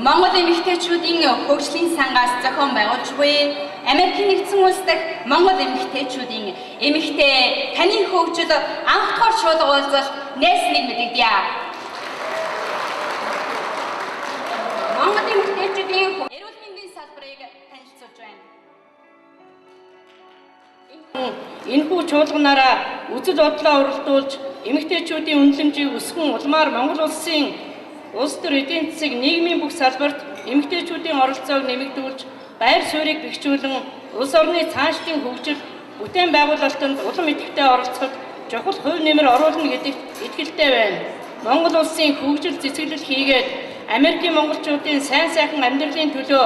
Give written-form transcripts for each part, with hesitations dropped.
Монгол эмэгтэйчүүдийн хөгжлийн сангаас зохион байгуулж буй Америкийн нэгдсэн улс дахь Монгол эмэгтэйчүүдийн эмэгтэй таны хөгжил анх дахь шууд уулзалт нээснийг мэдэгдэе. Монгол эмэгтэйчүүдийн эрүүл мэндийн салбарыг танилцуулж байна. Энэхүү чуулганаараа үзэл бодлоо уралдуулж эмэгтэйчүүдийн үнэлэмжийг өсгөн улмаар Монгол улс төр эдийн засаг нийгмийн бүх салбарт эмэгтэйчүүдийн оролцоог нэмэгдүүлж байр суурийг бэхжүүлэн улс орны цаашдын хөгжил бүтээн байгуулалтанд улам идэвхтэй оролцоход чухал хувь нэмэр оруулна гэдэгт итгэлтэй байна. Монгол улсын хөгжил цэцгэлэл хийгээд Америкийн монголчуудын сайн сайхан амьдралын төлөө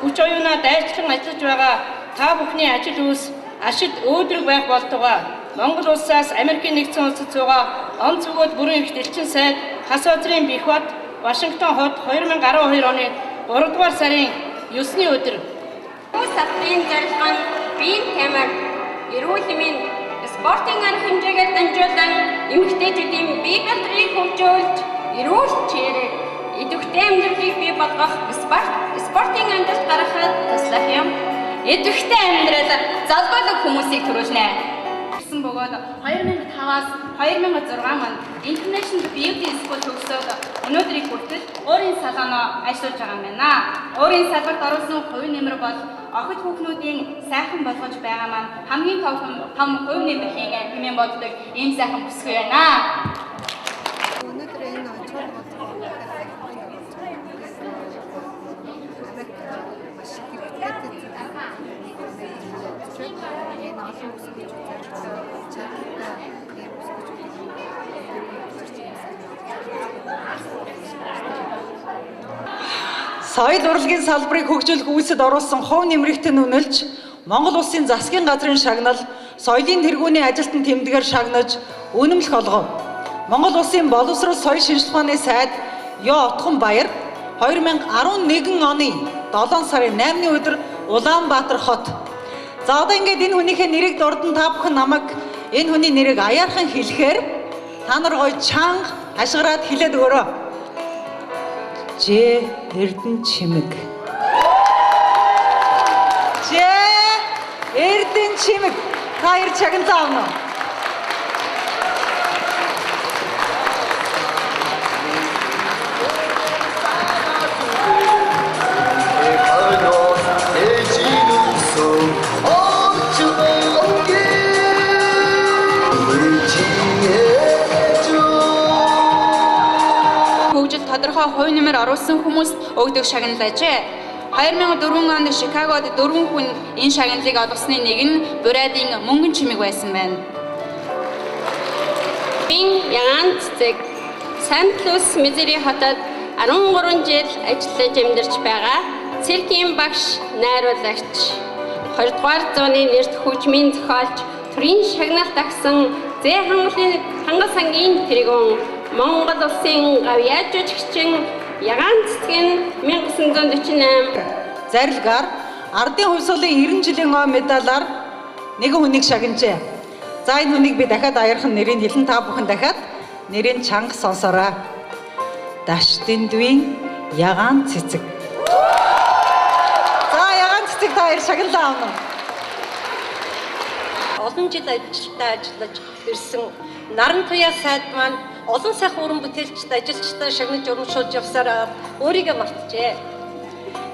хүч оюунаа дайчлан ажиллаж байгаа та бүхний ажил үйлс ашид өөдрөг байх болтугай Монгол улсаас Америкийн нэгдсэн улсад суугаа он зүгөөд бүрэн их элчин сайд Хас Азрын Бихбат Вашингтон хот 2012 оны 3 дугаар сарын 9-ний өдөр Салбарын зорилго нь биеийн тамир, эрүүл мэнд, спортын арга хэмжээгээр дамжуулан эмэгтэйчүүдийн бие барилгыг хөгжүүлж, эрүүл чирэг, идэвхтэй амьдралыг бий болгох спортын амжилт гаргахад туслах юм. Идэвхтэй амьдрал залбиалга хүмүүсийг төрүүлнэ. Гэсэн бөгөөд 2005-аас 2006 онд International Beauty School төгсөөд өнөөдрийг хүртэл өөрийн салоноо ажиллаж байгаа юм байна. Өөрийн салбарт оруулсан хувь нэмэр бол охид хүүхнүүдийн сайхан болгож байгаа маань хамгийн том хувь нэмэр хийгээ хэмээн боддог ийм сайхан бүсгүй байна. Өнөөдөр энэ соёл урлагийн салбарыг хөгжүүлэх үйлсэд оруулсан хувь нэмрэгт нь үнэлж Монгол улсын засгийн газрын шагнал соёлын тэргүүний ажилтан тэмдгээр шагнаж үнэмлэх олгов. Монгол улсын боловсрол соёл шинжилгээ ухааны сайд Ё Отгонбаяр 2011 оны 7 сарын 8-ны өдөр Улаанбаатар хот. За одоо ингээд энэ хүнийхээ нэрийг дурдан та бүхэн намайг энэ хүний нэрийг аяархан хэлэхээр та нар гоё чанга хашгираад хэлээд өгөөрэй. Ж Эрдэнэ чимэг. Ж Эрдэнэ чимэг. Та хоёр чагнал авна уу? Тодорхой хувь нэмэр оруулсан хүмүүст өгдөг шагнал ажээ. 2004 онд Чикагод 4 хүн энэ шагналыг олгосны нэг нь Бурадын мөнгөн чимэг байсан байна. Ягаан цэцэг Сан-Луис, Мизури хотод 13 жил ажиллаж амьдарч байгаа циркийн багш, найруулагч, 20 дугаар зууны нэрт хөгжмийн зохиолч, төрийн шагнал тагсан Зэ хангал сангийн тэргүүн Монгол улсын гавьяа жүжигчин Ягаан цэцэг нь 1948 зарилгаар ардын хувьсгалын 90 жилийн ой медалаар нэгэн хүнийг шагнажээ. За энэ хүнийг би дахиад аяархан нэрийг хэлэн та бүхэн дахиад нэрийн чанга сонсоорой. Даштын дүвийн Ягаан цэцэг. За Ягаан цэцэг та хоёр шагналаа авна. Олон жил ажилтнаа ажиллаж ирсэн Наран туяа сайд маань олон сайхан уран бүтээлчд ажилчдаа шагнаж урамшуулж явсаар өөрийгөө мартжээ.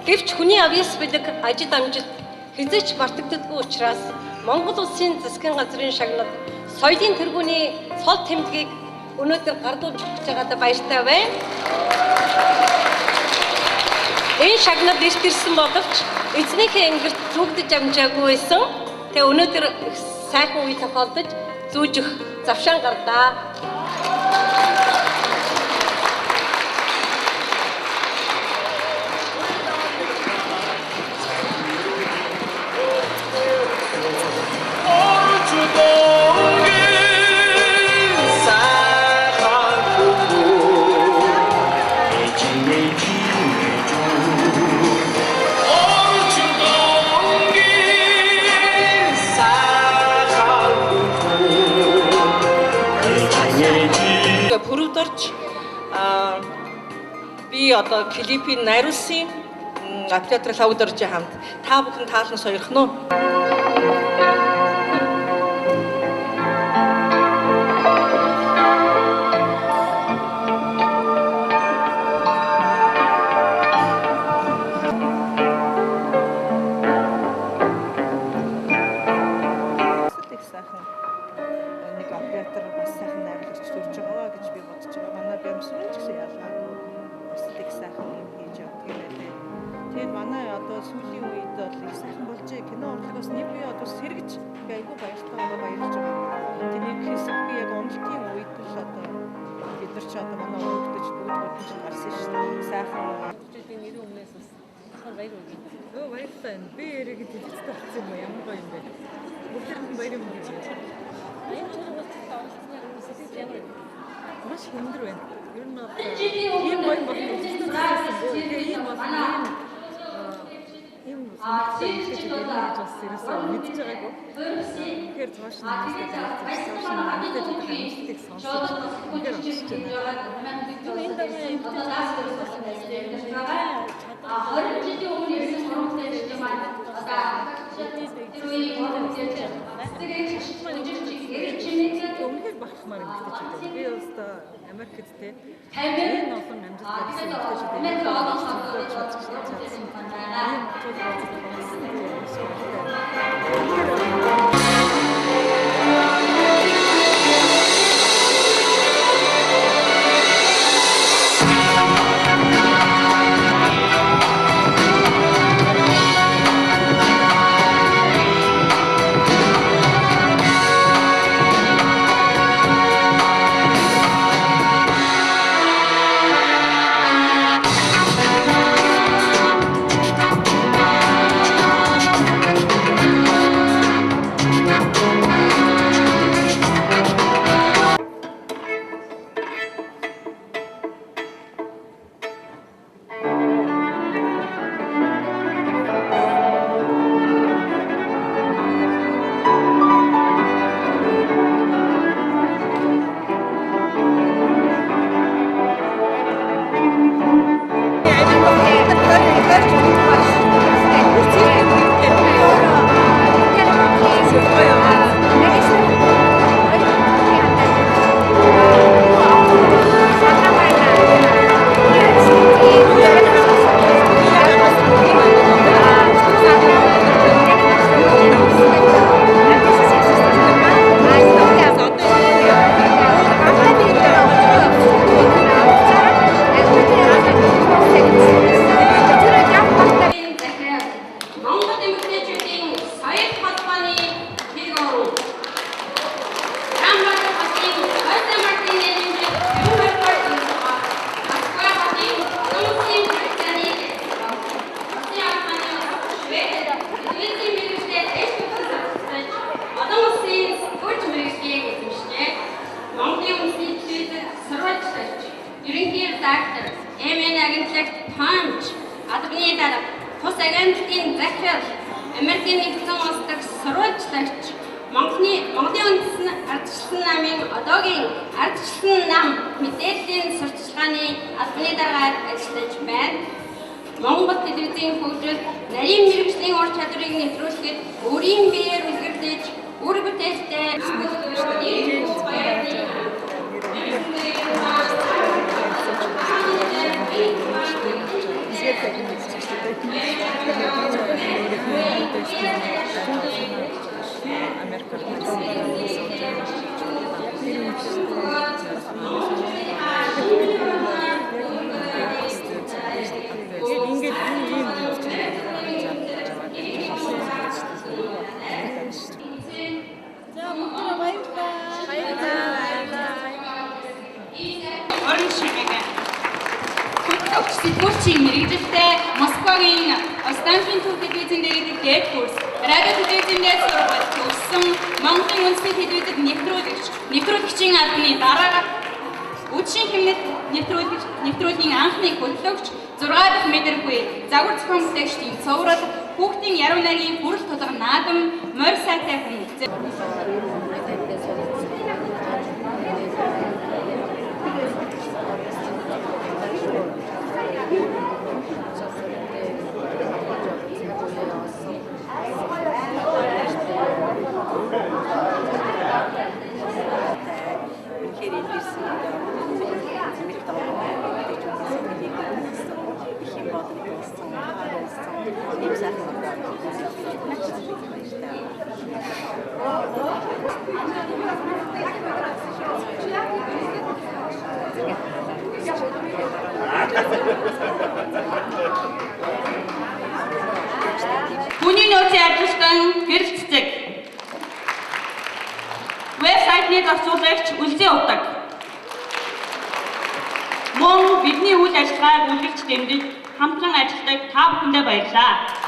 Гэвч хүний авьяас бэлэг ажил амжилт хэзээч мартагддаггүй учраас Монгол улсын засгийн газрын шагнал соёлын тэргүүний цол тэмдгийг өнөөдөр гардуулж өгч байгаадаа баяртай байна. Энэ шагнал эрт ирсэн боловч эзнийхээ ангирт зүгдэж амжаагүй байсан. Тэгээ өнөөдөр сайхан үе тохиолдож зүүжих завшаан гарлаа. Би би одоо клипийг найруулсан Апплиатор Лаудоржи хамт та бүхэн таалан сойрох нь уу? Нэг оператор бас сайхан найруулагч төрж байгаа гэж би бодож байгаа. Манай бямсрын ч гэсэн ялгаагүй өсөлт сайхан юм хийж явдаг юм байна. Тэгээд манай одоо сүүлийн үед бол их сайхан болж кино урлагаас нэг би одоо сэргэж би айгүй баяртай баярлж байгаа. Тэгээд нэг хэсэг би яг уналтын үед л одоо бид нар ч одоо манай хүүхдэж бүгд ч гарсан шүү дээ. Сайхан хүүхдүүдийн нэрийн өмнөөс бас баяр үргэлж. Өө баяртай байна. Би яриг дэлгэцтэй болсон юм ямар гоё юм бэ. Бүгд баяр юм гэж байна. Маш хөндөр байна. Ер нь ийм гоё болох юм. Ийм болсон. Ийм сонирхолтой хийж байгаа гэж бас ерөөсөө мэдж байгаагүй. Тэгэхээр цааш нь мэдээж сонсож үнээр очиж байна. Энэ дараа юм жилийн өмнө ирсэн сургалтын юм байна. Өмнөд багтмаар эмгтэж байна. Би өөртөө Америкт те энэ олон амжилттай гэсэн эмгтэж Америкийн нэгдсэн улс дахь сурвалжлагч Монголын үндэсний ардчилсан намын одоогийн ардчилсан нам мэдээллийн сурталчилгааны албаны дараагаар ажиллаж байна. Монгол телевизийн хөгжил нарийн мэргэжлийн ур чадварыг нэвтрүүлэхэд өөрийн биеэр үлгэрлэж үр бүтээлтэй сэтгүүлчийн мэргэжилтэй Москвагийн Останкин телевизэн дээр дээд курс, радио телевизэндээ сургууль төгссөн Монголын үндэсний телевизэд нэвтрүүлэгчийн албаны дараа үдшийн хэмнэлт нэвтрүүлгийн анхны хөтлөгч 6 дахь мэдэргүй загвар зохион бүтээгчдийн цоврал хүүхдийн яруу найргийн бүрэл тулга наадам морь сайтай хүн Хүний нөөцийн ажилтан гэрэл цэцэг. Вебсайтны зохицуулагч Үлзий Утаг. Мөн бидний үйл ажиллагааг үргэлж дэмжиж хамтран ажилладаг та бүхэндээ баярлалаа.